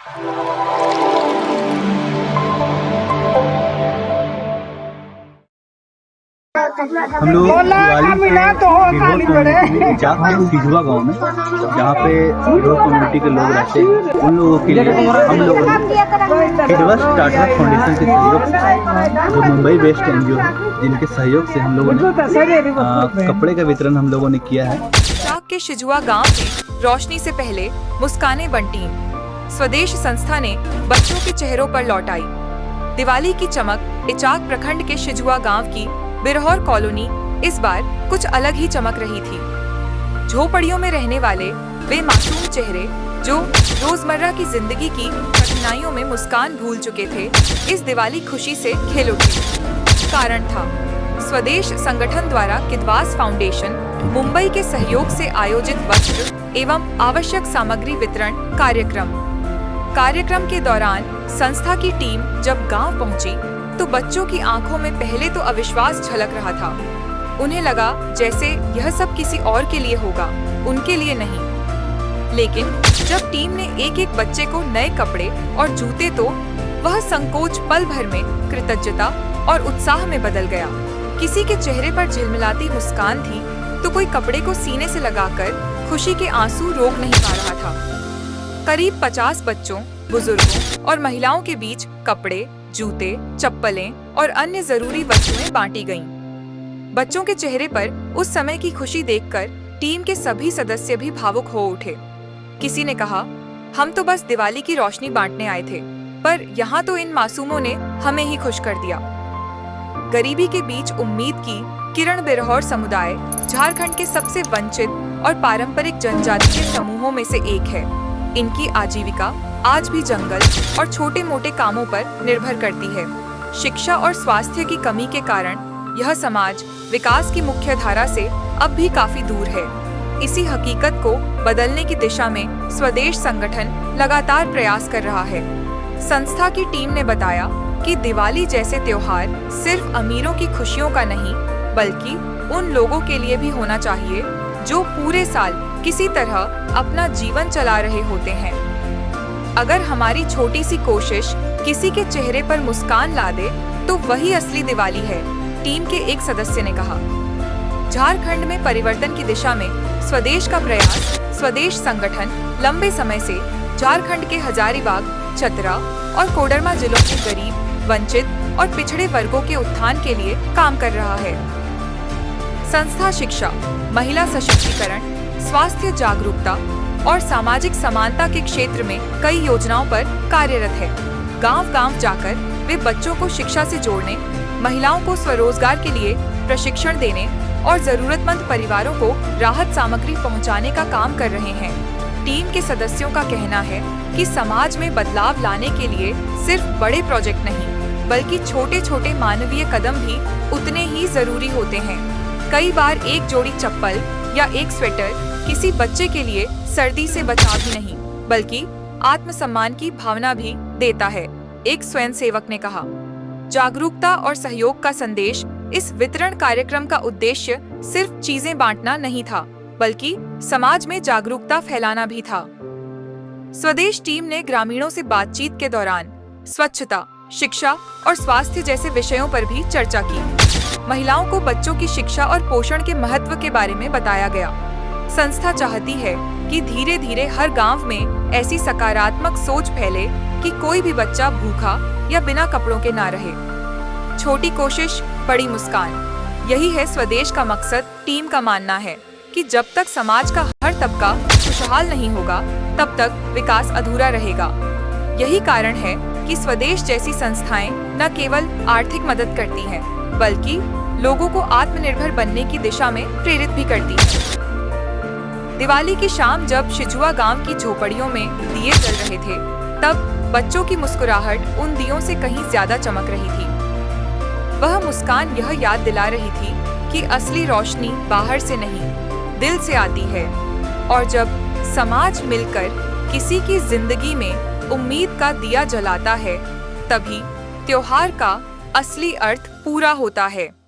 हम लोग सिजुआ गाँव में, जहाँ पे रोड कम्युनिटी के लोग रहते हैं, उन लोगों के लिए हम लोगों ने किडवर्स टाटा फाउंडेशन के सहयोग से, जो मुंबई बेस्ड एनजीओ है, जिनके सहयोग से हम लोगों ने कपड़े का वितरण हम लोगों ने किया है। इचाक के सिजुआ गांव में रोशनी से पहले मुस्कानें बंटी। स्वदेश संस्था ने बच्चों के चेहरों पर लौटाई दिवाली की चमक। इचाक प्रखंड के सिजुआ गांव की बिरहौर कॉलोनी इस बार कुछ अलग ही चमक रही थी। झोपड़ियों में रहने वाले वे मासूम चेहरे, जो रोजमर्रा की जिंदगी की कठिनाइयों में मुस्कान भूल चुके थे, इस दिवाली खुशी से खिल उठे। कारण था स्वदेश संगठन द्वारा किडवर्स फाउंडेशन मुंबई के सहयोग से आयोजित वस्त्र एवं आवश्यक सामग्री वितरण कार्यक्रम के दौरान संस्था की टीम जब गांव पहुंची तो बच्चों की आंखों में पहले तो अविश्वास झलक रहा था। उन्हें लगा जैसे यह सब किसी और के लिए होगा, उनके लिए नहीं। लेकिन जब टीम ने एक एक बच्चे को नए कपड़े और जूते, तो वह संकोच पल भर में कृतज्ञता और उत्साह में बदल गया। किसी के चेहरे पर झिलमिलाती मुस्कान थी तो कोई कपड़े को सीने से लगाकर खुशी के आंसू रोक नहीं पा रहा था। करीब 50 बच्चों, बुजुर्गों और महिलाओं के बीच कपड़े, जूते, चप्पलें और अन्य जरूरी वस्तुएं बांटी गईं। बच्चों के चेहरे पर उस समय की खुशी देखकर टीम के सभी सदस्य भी भावुक हो उठे। किसी ने कहा, हम तो बस दिवाली की रोशनी बांटने आए थे, पर यहाँ तो इन मासूमों ने हमें ही खुश कर दिया। गरीबी के बीच उम्मीद की किरण बिरहौर समुदाय झारखंड के सबसे वंचित और पारंपरिक जनजातीय समूहों में से एक है। इनकी आजीविका आज भी जंगल और छोटे मोटे कामों पर निर्भर करती है। शिक्षा और स्वास्थ्य की कमी के कारण यह समाज विकास की मुख्य धारा से अब भी काफी दूर है। इसी हकीकत को बदलने की दिशा में स्वदेश संगठन लगातार प्रयास कर रहा है। संस्था की टीम ने बताया कि दिवाली जैसे त्योहार सिर्फ अमीरों की खुशियों का नहीं, बल्कि उन लोगों के लिए भी होना चाहिए जो पूरे साल किसी तरह अपना जीवन चला रहे होते हैं। अगर हमारी छोटी सी कोशिश किसी के चेहरे पर मुस्कान ला दे तो वही असली दिवाली है, टीम के एक सदस्य ने कहा। झारखंड में परिवर्तन की दिशा में स्वदेश का प्रयास। स्वदेश संगठन लंबे समय से झारखंड के हजारीबाग, चतरा और कोडरमा जिलों के गरीब, वंचित और पिछड़े वर्गों के उत्थान के लिए काम कर रहा है। संस्था शिक्षा, महिला सशक्तिकरण, स्वास्थ्य जागरूकता और सामाजिक समानता के क्षेत्र में कई योजनाओं पर कार्यरत है। गांव-गांव जाकर वे बच्चों को शिक्षा से जोड़ने, महिलाओं को स्वरोजगार के लिए प्रशिक्षण देने और जरूरतमंद परिवारों को राहत सामग्री पहुंचाने का काम कर रहे हैं। टीम के सदस्यों का कहना है कि समाज में बदलाव लाने के लिए सिर्फ बड़े प्रोजेक्ट नहीं, बल्कि छोटे छोटे मानवीय कदम भी उतने ही जरूरी होते हैं। कई बार एक जोड़ी चप्पल या एक स्वेटर किसी बच्चे के लिए सर्दी से बचाव ही नहीं, बल्कि आत्मसम्मान की भावना भी देता है, एक स्वयंसेवक ने कहा। जागरूकता और सहयोग का संदेश। इस वितरण कार्यक्रम का उद्देश्य सिर्फ चीजें बांटना नहीं था, बल्कि समाज में जागरूकता फैलाना भी था। स्वदेश टीम ने ग्रामीणों से बातचीत के दौरान स्वच्छता, शिक्षा और स्वास्थ्य जैसे विषयों पर भी चर्चा की। महिलाओं को बच्चों की शिक्षा और पोषण के महत्व के बारे में बताया गया। संस्था चाहती है कि धीरे धीरे हर गांव में ऐसी सकारात्मक सोच फैले कि कोई भी बच्चा भूखा या बिना कपड़ों के ना रहे। छोटी कोशिश, बड़ी मुस्कान, यही है स्वदेश का मकसद। टीम का मानना है कि जब तक समाज का हर तबका खुशहाल नहीं होगा, तब तक विकास अधूरा रहेगा। यही कारण है कि स्वदेश जैसी संस्थाएं न केवल आर्थिक मदद करती हैं, बल्कि लोगों को आत्मनिर्भर बनने की दिशा में प्रेरित भी करती हैं। दिवाली की शाम जब सिजुआ गांव की झोपड़ियों में दिए जल रहे थे, तब बच्चों की मुस्कुराहट उन दियों से कहीं ज्यादा चमक रही थी। वह मुस्कान यह याद दिला रही थी कि असली रोशनी बाहर से नहीं, दिल से आती है। और जब समाज मिलकर किसी की जिंदगी में उम्मीद का दिया जलाता है, तभी त्योहार का असली अर्थ पूरा होता है।